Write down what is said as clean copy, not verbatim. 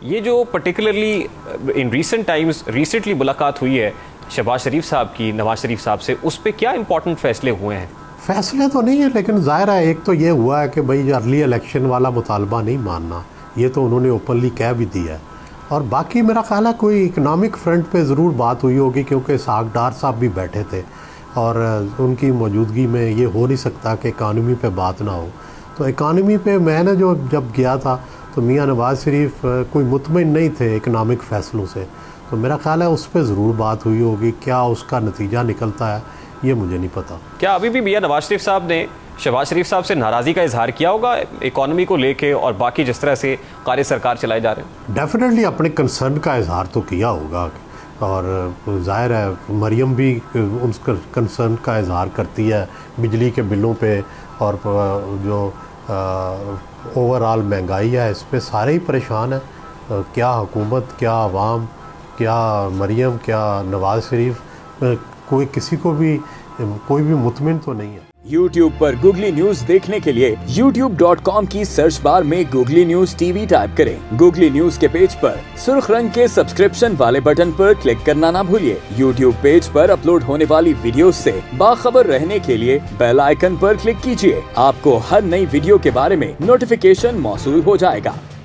ये जो particularly in recent times recently मुलाकात हुई है शहबाज शरीफ साहब की नवाज शरीफ साहब से, उस पर क्या इंपॉर्टेंट फैसले हुए हैं? फैसले तो नहीं है, लेकिन ज़ाहिर है एक तो ये हुआ है कि भाई अर्ली इलेक्शन वाला मुतालबा नहीं मानना, ये तो उन्होंने ओपनली कह भी दिया है। और बाकी मेरा ख्याल है कोई इकनॉमिक फ्रंट पे ज़रूर बात हुई होगी, क्योंकि इसहाक डार साहब भी बैठे थे और उनकी मौजूदगी में ये हो नहीं सकता कि इकानमी पे बात ना हो। तो इकानमी पे मैंने जब गया था तो मियाँ नवाज़ शरीफ कोई मुतमिन नहीं थे इकनॉमिक फ़ैसलों से, तो मेरा ख्याल है उस पर ज़रूर बात हुई होगी। क्या उसका नतीजा निकलता है ये मुझे नहीं पता। क्या अभी भी मियाँ नवाज शरीफ साहब ने शहबाज शरीफ साहब से नाराज़गी का इजहार किया होगा इकॉनमी को लेके और बाकी जिस तरह से कार्य सरकार चलाए जा रहे हैं? डेफिनेटली अपने कंसर्न का इजहार तो किया होगा, और ज़ाहिर है मरियम भी उसका कंसर्न का इजहार करती है बिजली के बिलों पे, और जो ओवरऑल महंगाई है इस पे सारे ही परेशान हैं। क्या हुकूमत, क्या आवाम, क्या मरियम, क्या नवाज़ शरीफ, कोई भी मुतमिन तो नहीं है। YouTube पर गूगली न्यूज देखने के लिए youtube.com की सर्च बार में गूगली न्यूज टीवी टाइप करें। गूगली न्यूज के पेज पर सुर्ख रंग के सब्सक्रिप्शन वाले बटन पर क्लिक करना ना भूलिए। YouTube पेज पर अपलोड होने वाली वीडियोस से बाखबर रहने के लिए बेल आइकन पर क्लिक कीजिए। आपको हर नई वीडियो के बारे में नोटिफिकेशन मौसूल हो जाएगा।